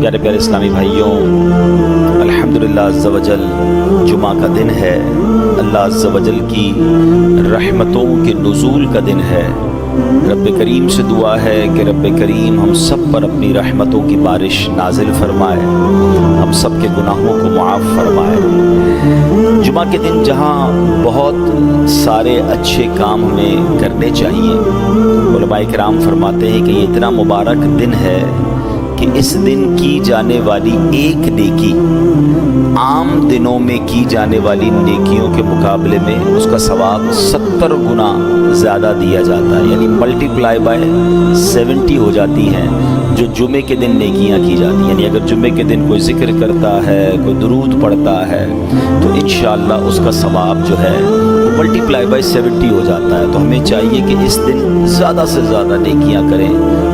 پیارے پیارے اسلامی بھائیوں، الحمدللہ عز و جل جمعہ کا دن ہے، اللہ عز و جل کی رحمتوں کے نزول کا دن ہے۔ رب کریم سے دعا ہے کہ رب کریم ہم سب پر اپنی رحمتوں کی بارش نازل فرمائے، ہم سب کے گناہوں کو معاف فرمائے۔ جمعہ کے دن جہاں بہت سارے اچھے کام ہمیں کرنے چاہیے، علماء کرام فرماتے ہیں کہ یہ اتنا مبارک دن ہے کہ اس دن کی جانے والی ایک نیکی عام دنوں میں کی جانے والی نیکیوں کے مقابلے میں اس کا ثواب 70 گنا زیادہ دیا جاتا ہے، یعنی ملٹی پلائی بائی 70 ہو جاتی ہیں جو جمعے کے دن نیکیاں کی جاتی ہیں۔ یعنی اگر جمعے کے دن کوئی ذکر کرتا ہے، کوئی درود پڑھتا ہے، تو انشاءاللہ اس کا ثواب جو ہے وہ ملٹی پلائی بائی 70 ہو جاتا ہے۔ تو ہمیں چاہیے کہ اس دن زیادہ سے زیادہ نیکیاں کریں،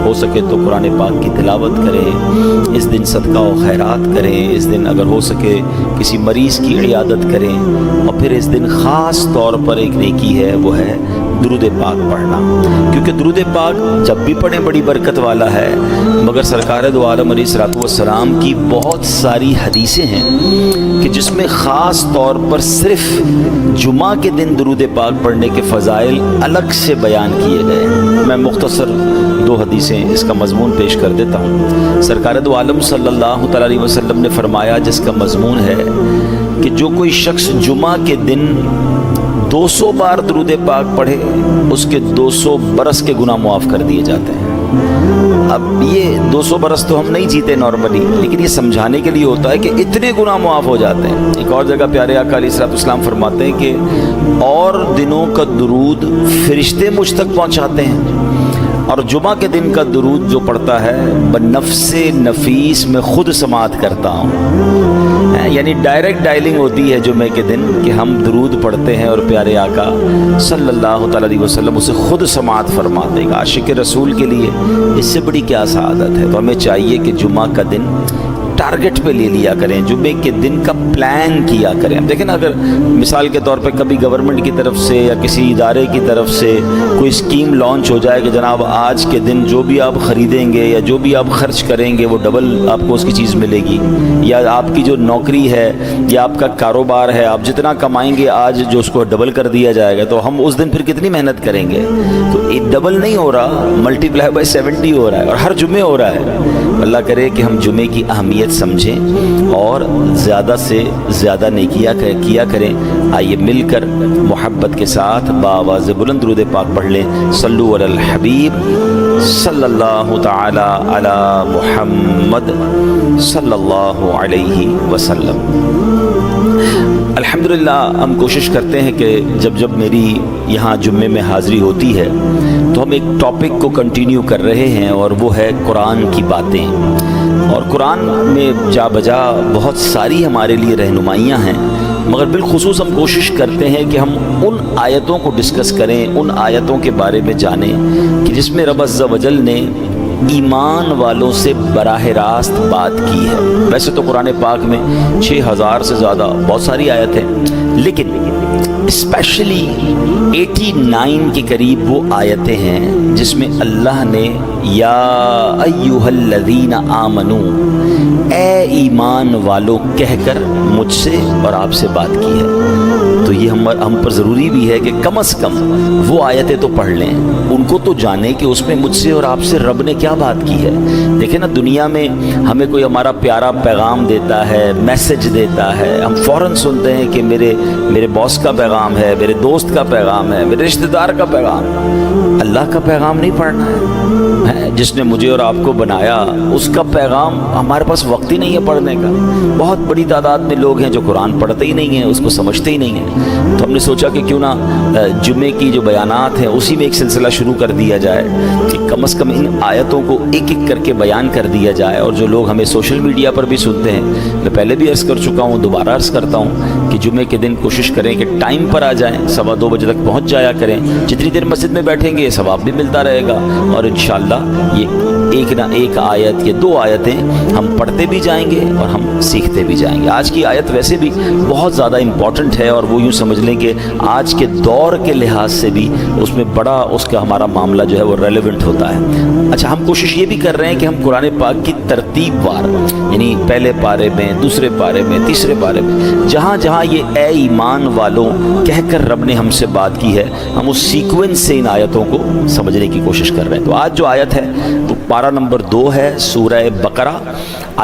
ہو سکے تو قرآن پاک کی تلاوت کریں، اس دن صدقہ و خیرات کریں، اس دن اگر ہو سکے کسی مریض کی عیادت کریں، اور پھر اس دن خاص طور پر ایک نیکی ہے، وہ ہے درود پاک پڑھنا، کیونکہ درود پاک جب بھی پڑھیں بڑی برکت والا ہے۔ مگر سرکار دو عالم علیہ الصلوۃ والسلام کی بہت ساری حدیثیں ہیں کہ جس میں خاص طور پر صرف جمعہ کے دن درود پاک پڑھنے کے فضائل الگ سے بیان کیے گئے ہیں۔ میں مختصر 2 حدیثیں اس کا مضمون پیش کر دیتا ہوں۔ سرکار دو عالم صلی اللہ تعالیٰ علیہ وسلم نے فرمایا، جس کا مضمون ہے کہ جو کوئی شخص جمعہ کے دن 200 بار درود پاک پڑھے، اس کے 200 برس کے گناہ معاف کر دیے جاتے ہیں۔ اب یہ 200 برس تو ہم نہیں جیتے نارملی، لیکن یہ سمجھانے کے لیے ہوتا ہے کہ اتنے گناہ معاف ہو جاتے ہیں۔ ایک اور جگہ پیارے آقا علیہ الصلوۃ والسلام فرماتے ہیں کہ اور دنوں کا درود فرشتے مجھ تک پہنچاتے ہیں، اور جمعہ کے دن کا درود جو پڑھتا ہے بنفس نفیس میں خود سماعت کرتا ہوں۔ یعنی ڈائریکٹ ڈائلنگ ہوتی ہے جمعے کے دن کہ ہم درود پڑھتے ہیں اور پیارے آقا صلی اللہ تعالیٰ علیہ وسلم اسے خود سماعت فرما دے گا۔ عاشق رسول کے لیے اس سے بڑی کیا سعادت ہے۔ تو ہمیں چاہیے کہ جمعہ کا دن ٹارگٹ پہ لے لیا کریں، جمعے کے دن کا پلان کیا کریں۔ اب دیکھیں نا، اگر مثال کے طور پہ کبھی گورنمنٹ کی طرف سے یا کسی ادارے کی طرف سے کوئی اسکیم لانچ ہو جائے کہ جناب آج کے دن جو بھی آپ خریدیں گے یا جو بھی آپ خرچ کریں گے وہ ڈبل آپ کو اس کی چیز ملے گی، یا آپ کی جو نوکری ہے یا آپ کا کاروبار ہے، آپ جتنا کمائیں گے آج جو اس کو ڈبل کر دیا جائے گا، تو ہم اس دن پھر کتنی محنت کریں گے؟ تو یہ ڈبل نہیں ہو رہا، ملٹی پلائی بائی 70 ہو رہا ہے، اور ہر جمعے ہو رہا ہے۔ اللہ کرے کہ ہم جمعے کی اہمیت سمجھیں اور زیادہ سے زیادہ نیکیاں کیا کریں۔ آئیے مل کر محبت کے ساتھ بآواز بلند درود پاک پڑھ لیں۔ صلو علی الحبیب صلی اللہ تعالی علی محمد صلی اللہ علیہ وسلم۔ الحمدللہ ہم کوشش کرتے ہیں کہ جب میری یہاں جمعے میں حاضری ہوتی ہے تو ہم ایک ٹاپک کو کنٹینیو کر رہے ہیں، اور وہ ہے قرآن کی باتیں۔ اور قرآن میں جا بجا بہت ساری ہمارے لیے رہنمائیاں ہیں، مگر بالخصوص ہم کوشش کرتے ہیں کہ ہم ان آیتوں کو ڈسکس کریں، ان آیتوں کے بارے میں جانیں کہ جس میں رب عز و جل نے ایمان والوں سے براہ راست بات کی ہے۔ ویسے تو قرآن پاک میں 6000 سے زیادہ بہت ساری آیت ہیں، لیکن اسپیشلی 89 کے قریب وہ آیتیں ہیں جس میں اللہ نے یا ایھا الذین آمنو، اے ایمان والو کہہ کر مجھ سے اور آپ سے بات کی ہے۔ تو یہ ہم پر ضروری بھی ہے کہ کم از کم وہ آیتیں تو پڑھ لیں، ان کو تو جانیں کہ اس میں مجھ سے اور آپ سے رب نے کیا بات کی ہے۔ دیکھیں نا، دنیا میں ہمیں کوئی ہمارا پیارا پیغام دیتا ہے، میسج دیتا ہے، ہم فوراً سنتے ہیں کہ میرے باس کا پیغام ہے، میرے دوست کا پیغام ہے، میرے رشتہ دار کا پیغام ہے۔ اللہ کا پیغام نہیں پڑھنا ہے، جس نے مجھے اور آپ کو بنایا اس کا پیغام ہمارے پاس وقت ہی نہیں ہے پڑھنے کا۔ بہت بڑی تعداد میں لوگ ہیں جو قرآن پڑھتے ہی نہیں ہیں، اس کو سمجھتے ہی نہیں ہیں۔ تو ہم نے سوچا کہ کیوں نہ جمعے کی جو بیانات ہیں اسی میں ایک سلسلہ شروع کر دیا جائے کہ کم از کم ان آیتوں کو ایک ایک کر کے بیان کر دیا جائے۔ اور جو لوگ ہمیں سوشل میڈیا پر بھی سنتے ہیں، میں پہلے بھی عرض کر چکا ہوں، دوبارہ عرض کرتا ہوں کہ جمعے کے دن کوشش کریں کہ ٹائم پر آ جائیں، 2:15 بجے تک پہنچ جایا کریں۔ جتنی دیر مسجد میں بیٹھیں گے ثواب بھی ملتا رہے گا، اور انشاءاللہ یہ ایک نہ ایک آیت یہ 2 آیتیں ہم پڑھتے بھی جائیں گے اور ہم سیکھتے بھی جائیں گے۔ آج کی آیت ویسے بھی بہت زیادہ امپورٹنٹ ہے، اور وہ یوں سمجھ لیں کہ آج کے دور کے لحاظ سے بھی اس میں بڑا اس کا ہمارا معاملہ جو ہے وہ ریلیونٹ ہوتا ہے۔ اچھا، ہم کوشش یہ بھی کر رہے ہیں کہ ہم قرآن پاک کی ترتیب وار، یعنی پہلے پارے میں، دوسرے پارے میں، تیسرے پارے میں، جہاں جہاں یہ اے ایمان والوں کہہ کر رب نے ہم سے بات کی ہے، ہم اس سیکوینس سے ان آیتوں کو سمجھنے کی کوشش کر رہے ہیں۔ تو آج جو آیت ہے وہ پارہ نمبر 2 ہے سورہ بقرہ،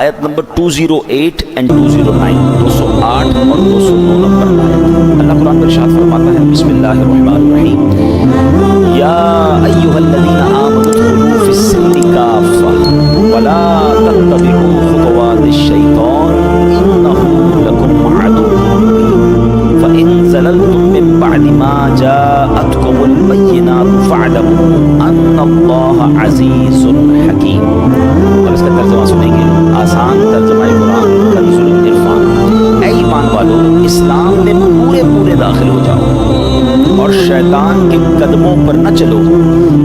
آیت نمبر 208 and 209، 208 اور 209 نمبر آیت۔ اللہ قرآن میں ارشاد فرماتا ہے، بسم اللہ الرحمن الرحیم، یا ایھا الذین آمنوا ادخلوا فی السلم کافۃ ولا تتبعوا خطوات الشیطان انہ لکم عدو مبین فإن زللتم من بعد ما جاءتکم البینات فاعلموا ان اللہ عزیز حکیم۔ اور اس کا ترجمہ سنیں گے، آسان ترجمہ قرآن کنز العرفان۔ اے ایمان والو، اسلام میں پورے داخل ہو جاؤ اور شیطان کے قدموں پر نہ چلو،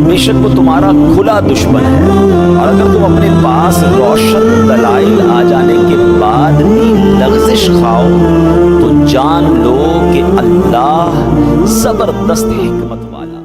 بے شک وہ تمہارا کھلا دشمن ہے، اور اگر تم اپنے پاس روشن دلائل آ جانے کے بعد بھی لغزش کھاؤ تو جان لو کہ اللہ زبردست حکمت والا